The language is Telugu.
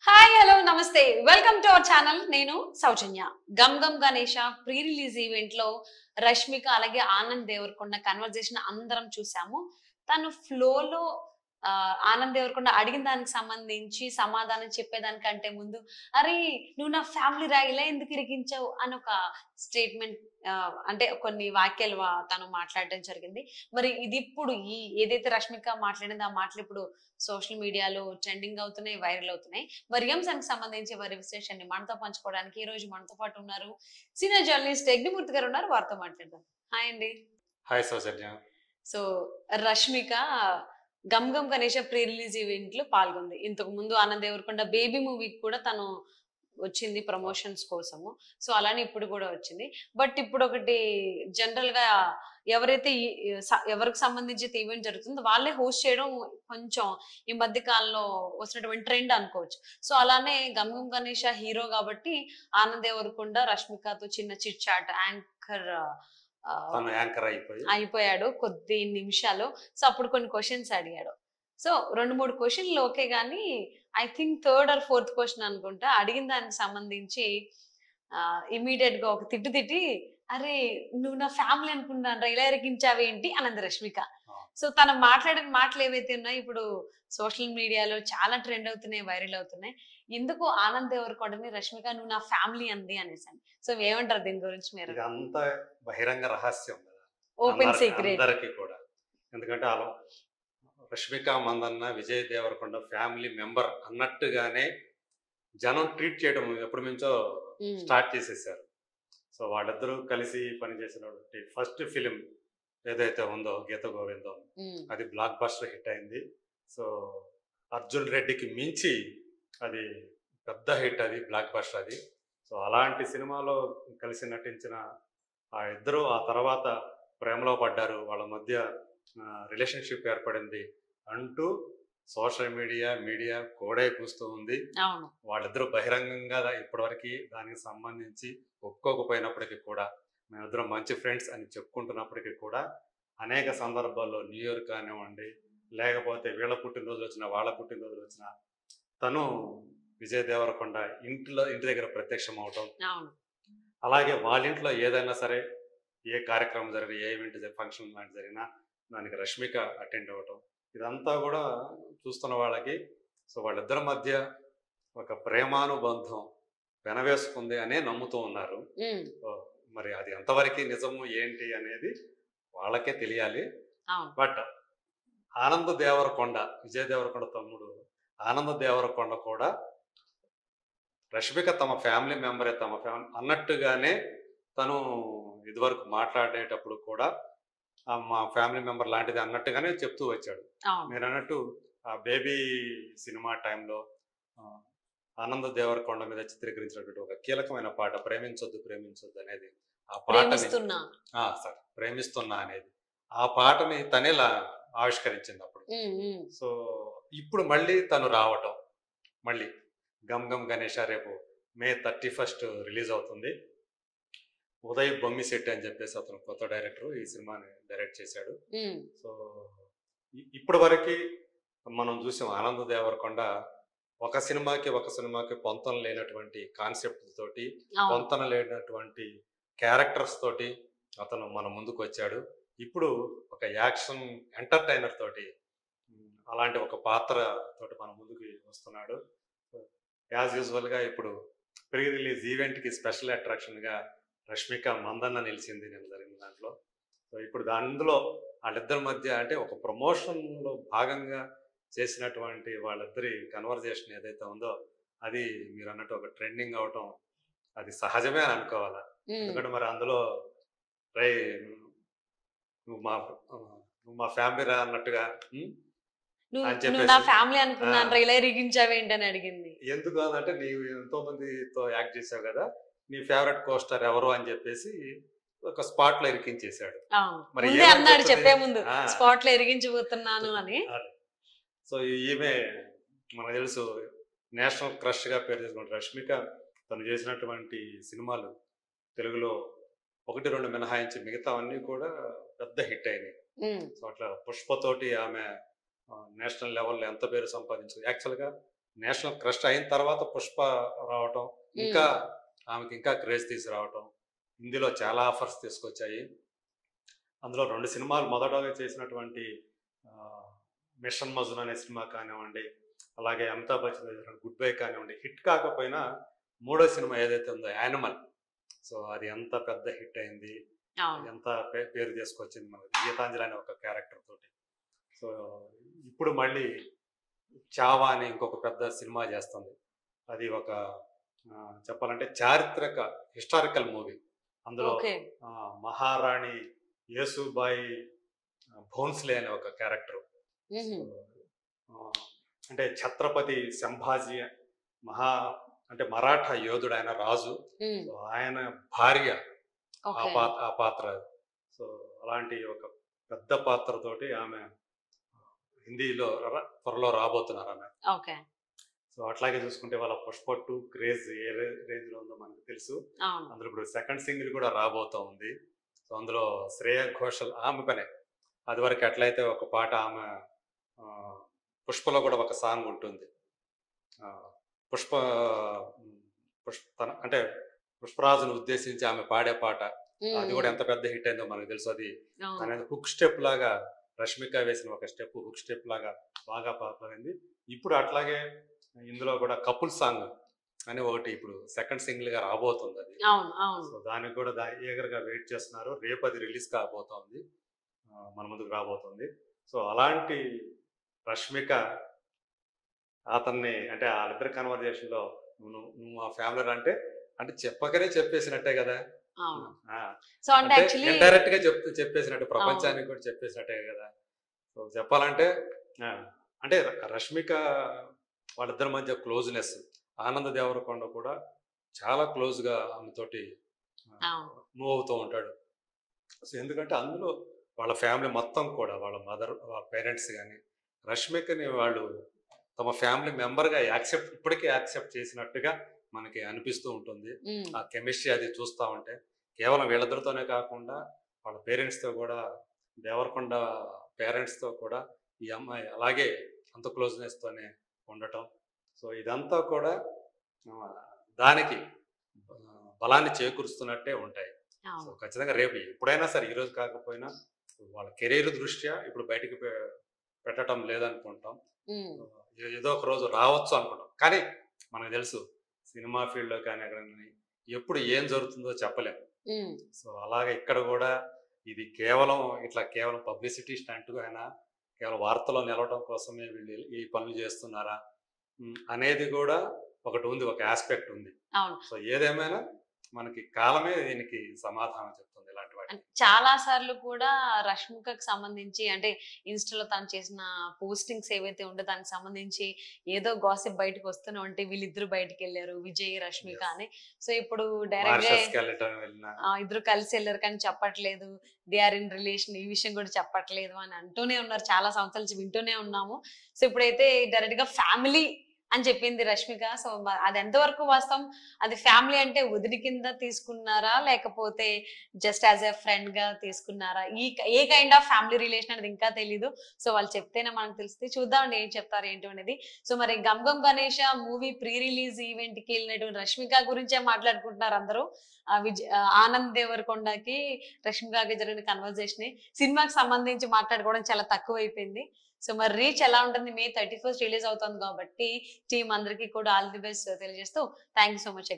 హాయ్ హలో నమస్తే వెల్కమ్ టు అవర్ ఛానల్. నేను Soujanya. Gam Gam Ganesha pre release event లో రష్మిక అలాగే ఆనంద్ దేవరకొండ కన్వర్జేషన్ అందరం చూసాము. తను ఫ్లోలో ఆనంద్ దేవరకొండ అడిగిన దానికి సంబంధించి సమాధానం చెప్పేదానికంటే ముందు అరే నువ్వు నా ఫ్యామిలీ రా ఇలా ఎందుకు ఇరికించావు అని ఒక స్టేట్మెంట్ అంటే కొన్ని వాక్యాలు తను మాట్లాడడం జరిగింది. మరి ఇది ఇప్పుడు ఈ ఏదైతే రష్మిక మాట్లాడిందో ఆ మాటలు ఇప్పుడు సోషల్ మీడియాలో ట్రెండింగ్ అవుతున్నాయి, వైరల్ అవుతున్నాయి. మరి ఈ అంశానికి సంబంధించి వారి విశ్లేషణని మనతో పంచుకోవడానికి ఈ రోజు మనతో పాటు ఉన్నారు సీనియర్ జర్నలిస్ట్ యజ్ఞమూర్తి గారు ఉన్నారు. వారితో మాట్లాడదాం. హాయ్ అండి. Hi Soujanya. So Rashmika Gam Gam Ganesha pre release event లో పాల్గొంది. ఇంతకు ముందు ఆనంద్ దేవరకొండ బేబీ మూవీకి కూడా తను వచ్చింది ప్రమోషన్స్ కోసము. సో అలానే ఇప్పుడు కూడా వచ్చింది. బట్ ఇప్పుడు ఒకటి జనరల్ గా ఎవరైతే ఎవరికి సంబంధించి ఈవెంట్ జరుగుతుందో వాళ్ళే హోస్ట్ చేయడం కొంచెం ఈ మధ్య కాలంలో వచ్చినటువంటి ట్రెండ్ అనుకోవచ్చు. సో అలానే గమ్ గమ్ గణేష హీరో కాబట్టి ఆనంద్ దేవరకొండ రష్మికతో చిన్న చిట్ చాట్ యాంకర్ అయిపోయాడు కొద్ది నిమిషాలు. సో అప్పుడు కొన్ని క్వశ్చన్స్ అడిగాడు. సో 2-3 క్వశ్చన్లు ఓకే గానీ I think third or fourth question అనుకుంటా అడిగిన దానికి సంబంధించి ఇమీడియట్ గా ఒక తిట్టి అరే నువ్వు నా ఫ్యామిలీ అనుకుంటాను ఇలా ఎరిగించావేంటి అన్నది రష్మిక. సో తను మాట్లాడిన మాటలు ఏవైతే ఉన్నాయో ఇప్పుడు సోషల్ మీడియాలో చాలా ట్రెండ్ అవుతున్నాయి, వైరల్ అవుతున్నాయి. ఎందుకు ఆనంద్ దేవరకొండని రష్మిక నువ్వు నా ఫ్యామిలీ అంది అనేసి. సో ఏమంటారు దీని గురించి మీరు? ఇదంతా బహిరంగ రహస్యం కదా, ఓపెన్ సీక్రెట్ అందరికీ కూడా. ఎందుకంటే అలా రష్మిక మందన్న విజయ్ దేవరకొండ ఫ్యామిలీ మెంబర్ అన్నట్టుగానే జనం ట్రీట్ చేయడం ఎప్పటి నుంచో స్టార్ట్ చేసేసారు. సో వాళ్ళిద్దరూ కలిసి పనిచేసినటువంటి ఫస్ట్ ఫిలిం ఏదైతే ఉందో గీత గోవిందం, అది బ్లాక్ బస్టర్ హిట్ అయింది. సో అర్జున్ రెడ్డికి మించి అది పెద్ద హిట్, అది బ్లాక్ బస్టర్ అది. సో అలాంటి సినిమాలో కలిసి నటించిన ఆ ఇద్దరు ఆ తర్వాత ప్రేమలో పడ్డారు, వాళ్ళ మధ్య రిలేషన్షిప్ ఏర్పడింది అంటూ సోషల్ మీడియా కోడే కూస్తూ ఉంది. వాళ్ళిద్దరూ బహిరంగంగా ఇప్పటివరకు దానికి సంబంధించి ఒప్పుకోకపోయినప్పటికీ కూడా మేమిద్దరం మంచి ఫ్రెండ్స్ అని చెప్పుకుంటున్నప్పటికీ కూడా అనేక సందర్భాల్లో న్యూ ఇయర్ కానివ్వండి, లేకపోతే వీళ్ళ పుట్టినరోజులు వచ్చినా వాళ్ళ పుట్టినరోజులు వచ్చినా తను విజయ్ దేవరకొండ ఇంటి దగ్గర ప్రత్యక్షం అవటం, అలాగే వాళ్ళ ఇంట్లో ఏదైనా సరే ఏ కార్యక్రమం జరిగిన ఏ ఈవెంట్ ఫంక్షన్ లాంటి జరిగినా దానికి రష్మిక అటెండ్ అవ్వటం, ఇదంతా కూడా చూస్తున్న వాళ్ళకి సో వాళ్ళిద్దరి మధ్య ఒక ప్రేమానుబంధం వెనవేసుకుంది అనే నమ్ముతూ ఉన్నారు. మరి అది ఎంతవరకు నిజము ఏంటి అనేది వాళ్ళకే తెలియాలి. బట్ ఆనంద్ దేవరకొండ, విజయ్ దేవరకొండ తమ్ముడు ఆనంద్ దేవరకొండ కూడా రష్మిక తమ ఫ్యామిలీ మెంబరే, తమ ఫ్యామిలీ అన్నట్టుగానే తను ఇదివరకు మాట్లాడేటప్పుడు కూడా మా ఫ్యామిలీ మెంబర్ లాంటిది అన్నట్టుగానే చెప్తూ వచ్చాడు. మీరు అన్నట్టు ఆ బేబీ సినిమా టైంలో ఆనంద్ దేవరకొండ మీద చిత్రీకరించినటువంటి ఒక కీలకమైన పాట ప్రేమించొద్దు ప్రేమించొద్దు అనేది, ఆ పాటని సార్ ప్రేమిస్తున్నా అనేది ఆ పాటని తనేలా ఆవిష్కరించింది అప్పుడు. సో ఇప్పుడు మళ్ళీ తను రావటం, మళ్ళీ గమ్ గమ్ గణేష రేపు May 31 రిలీజ్ అవుతుంది. ఉదయ్ బొమ్మిశెట్టి అని చెప్పేసి అతను కొత్త డైరెక్టర్ ఈ సినిమాని డైరెక్ట్ చేశాడు. సో ఇప్పటి వరకు మనం చూసాం ఆనంద్ దేవరకొండ ఒక సినిమాకి పొంతన లేనటువంటి కాన్సెప్ట్ తోటి, పొంతన లేనటువంటి క్యారెక్టర్స్ తోటి అతను మన ముందుకు వచ్చాడు. ఇప్పుడు ఒక యాక్షన్ ఎంటర్టైనర్ తోటి అలాంటి ఒక పాత్ర తోటి మన ముందుకు వస్తున్నాడు. యాజ్ యూజువల్గా ఇప్పుడు ప్రీ రిలీజ్ ఈవెంట్కి స్పెషల్ అట్రాక్షన్గా రష్మిక మందన్న నిలిచింది నేను జరిగిన దాంట్లో. సో ఇప్పుడు అందులో వాళ్ళిద్దరి మధ్య అంటే ఒక ప్రమోషన్లో భాగంగా చేసినటువంటి వాళ్ళిద్దరి కన్వర్జేషన్ ఏదైతే ఉందో అది మీరు అన్నట్టు ఒక ట్రెండింగ్ అవటం అది సహజమే అని అనుకోవాలా. ఎందుకంటే మరి అందులో నువ్వు మా ఫ్యామిలీ రా అన్నట్టుగా ఎందుకు అంటే నీవు ఎంతో మందితో యాక్ట్ చేసావు కదా, నీ ఫేవరెట్ కోస్టర్ ఎవరు అని చెప్పేసి ఒక స్పాట్ లో ఇరికించేశాడు. మరి అన్నాడు చెప్పే ముందు స్పాట్ లో ఇరికించబోతున్నాను అని. సో ఈమె మనకు తెలుసు నేషనల్ క్రష్ గా పేరు చేసుకుంటారు రష్మిక. తను చేసినటువంటి సినిమాలు తెలుగులో 1-2 మినహాయించి మిగతావన్నీ కూడా పెద్ద హిట్ అయినాయి. సో అట్లా పుష్పతోటి ఆమె నేషనల్ లెవెల్లో ఎంత పేరు సంపాదించింది. యాక్చువల్గా నేషనల్ క్రష్ అయిన తర్వాత పుష్ప రావటం, ఇంకా ఆమెకి ఇంకా క్రేజ్ తీసుకురావటం, హిందీలో చాలా ఆఫర్స్ తీసుకొచ్చాయి. అందులో 2 సినిమాలు మొదటగా చేసినటువంటి మిషన్ మజున్ అనే సినిమా కానివ్వండి, అలాగే అమితాబ్ బచ్చన్ చేసిన గుడ్ బై కానివ్వండి, హిట్ కాకపోయినా 3వ సినిమా ఏదైతే ఉందో యానిమల్, సో అది ఎంత పెద్ద హిట్ అయింది, ఎంత పేరు తీసుకొచ్చింది మనకి గీతాంజలి అనే ఒక క్యారెక్టర్ తోటి. సో ఇప్పుడు మళ్ళీ చావా అని ఇంకొక పెద్ద సినిమా చేస్తుంది. అది ఒక చెప్పాలంటే చారిత్రక హిస్టారికల్ మూవీ. అందులో మహారాణి యేసుబాయి భోన్స్లే అనే ఒక క్యారెక్టర్, అంటే ఛత్రపతి సంభాజీ అంటే మరాఠా యోధుడు, ఆయన రాజు, ఆయన భార్య ఆ పాత్ర. సో అలాంటి ఒక పెద్ద పాత్రతోటి ఆమె హిందీలో త్వరలో రాబోతున్నారు ఆమె. సో అట్లాగే చూసుకుంటే వాళ్ళ పుష్ప 2 క్రేజ్ ఏ రేంజ్ లో ఉందో మనకు తెలుసు. అందులో ఇప్పుడు సెకండ్ సింగిల్ కూడా రాబోతా ఉంది. సో అందులో శ్రేయా ఘోషల్ ఆమె పనే. అది వరకు ఎట్లయితే ఒక పాట ఆమె పుష్పలో కూడా ఒక సాంగ్ ఉంటుంది, అంటే పుష్పరాజును ఉద్దేశించి ఆమె పాడే పాట, అది కూడా ఎంత పెద్ద హిట్ అయిందో మనకు తెలుసు. అది అనేది హుక్ స్టెప్ లాగా రష్మిక వేసిన ఒక స్టెప్, హుక్ స్టెప్ లాగా బాగా పాపులర్ అయింది. ఇప్పుడు అట్లాగే ఇందులో కూడా కపుల్ సాంగ్ అని ఒకటి ఇప్పుడు సెకండ్ సింగిల్ గా రాబోతుంది. అది సో దానికి కూడా ఈగర్గా వెయిట్ చేస్తున్నారు. రేపు అది రిలీజ్ కాబోతోంది, మన ముందుకు రాబోతుంది. సో అలాంటి రష్మిక అతన్ని, అంటే వాళ్ళిద్దరి కన్వర్జేషన్ లో నువ్వు ఆ ఫ్యామిలీ అంటే చెప్పకనే చెప్పేసినట్టే కదా, ఇండైరెక్ట్ గా చెప్పేసినట్టు, ప్రపంచానికి కూడా చెప్పేసినట్టే కదా. సో చెప్పాలంటే అంటే రష్మిక వాళ్ళిద్దరి మధ్య క్లోజ్నెస్, ఆనంద్ దేవరకొండ కూడా చాలా క్లోజ్ గా ఆమెతోటి మూవ్ అవుతూ ఉంటాడు. సో ఎందుకంటే అందులో వాళ్ళ ఫ్యామిలీ మొత్తం కూడా, వాళ్ళ మదర్, వాళ్ళ పేరెంట్స్ కానీ రష్మికని వాళ్ళు తమ ఫ్యామిలీ మెంబర్ గా ఇప్పటికీ యాక్సెప్ట్ చేసినట్టుగా మనకి అనిపిస్తూ ఉంటుంది. ఆ కెమిస్ట్రీ అది చూస్తూ ఉంటే కేవలం వీళ్ళిద్దరితోనే కాకుండా వాళ్ళ పేరెంట్స్తో కూడా, దేవరకొండ పేరెంట్స్తో కూడా ఈ అమ్మాయి అలాగే అంత క్లోజ్నెస్తోనే ఉండటం. సో ఇదంతా కూడా దానికి బలాన్ని చేకూరుస్తున్నట్టే ఉంటాయి. సో ఖచ్చితంగా రేపు ఎప్పుడైనా సరే, ఈరోజు కాకపోయినా వాళ్ళ కెరీర్ దృష్ట్యా ఇప్పుడు బయటికి పెట్టడం లేదనుకుంటాం, ఏదో ఒక రోజు రావచ్చు అనుకుంటాం. కానీ మనకు తెలుసు సినిమా ఫీల్డ్లో కానీ ఎప్పుడు ఏం జరుగుతుందో చెప్పలేము. సో అలాగే ఇక్కడ కూడా ఇది కేవలం పబ్లిసిటీ స్టంట్గా అయినా, కేవలం వార్తలో నిలవడం కోసమే వీళ్ళు ఈ పనులు చేస్తున్నారా అనేది కూడా ఒకటి ఉంది, ఒక ఆస్పెక్ట్ ఉంది. సో ఏదేమైనా మనకి కాలమే దీనికి సమాధానం చెప్తుంది. ఇలాంటి వాటి చాలా సార్లు కూడా రష్మికకు సంబంధించి, అంటే ఇన్స్టాలో తను చేసిన పోస్టింగ్స్ ఏవైతే ఉంటే దానికి సంబంధించి ఏదో గాసిప్ బయటకు వస్తూనే ఉంటే వీళ్ళిద్దరు బయటకు వెళ్ళారు, విజయ్ రష్మిక అని. సో ఇప్పుడు డైరెక్ట్ గా ఇద్దరు కలిసి వెళ్ళారు కానీ చెప్పట్లేదు, దే ఆర్ ఇన్ రిలేషన్, ఈ విషయం కూడా చెప్పట్లేదు అని అంటూనే ఉన్నారు. చాలా సంవత్సరాల నుంచి వింటూనే ఉన్నాము. సో ఇప్పుడైతే డైరెక్ట్ గా ఫ్యామిలీ అని చెప్పింది రష్మిక. సో అది ఎంతవరకు వాస్తవం? అది ఫ్యామిలీ అంటే వదిలి కింద తీసుకున్నారా, లేకపోతే జస్ట్ యాజ్ ఎ ఫ్రెండ్ గా తీసుకున్నారా? ఏ కైండ్ ఆఫ్ ఫ్యామిలీ రిలేషన్ అనేది ఇంకా తెలీదు. సో వాళ్ళు చెప్తేనే మనకు తెలుస్తుంది. చూద్దామండి ఏం చెప్తారు ఏంటి అనేది. సో మరి Gam Gam Ganesha movie pre release event కి వెళ్ళినటువంటి రష్మిక గురించే మాట్లాడుకుంటున్నారు అందరూ. ఆనంద్ దేవరకొండకి రష్మికకి జరిగిన కన్వర్జేషన్, సినిమాకి సంబంధించి మాట్లాడుకోవడం చాలా తక్కువ అయిపోయింది. సో మరి రీచ్ ఎలా ఉంటుంది? May 31st రిలీజ్ అవుతుంది కాబట్టి టీం అందరికీ కూడా ఆల్ ది బెస్ట్ తెలియజేస్తూ థ్యాంక్ యూ సో మచ్.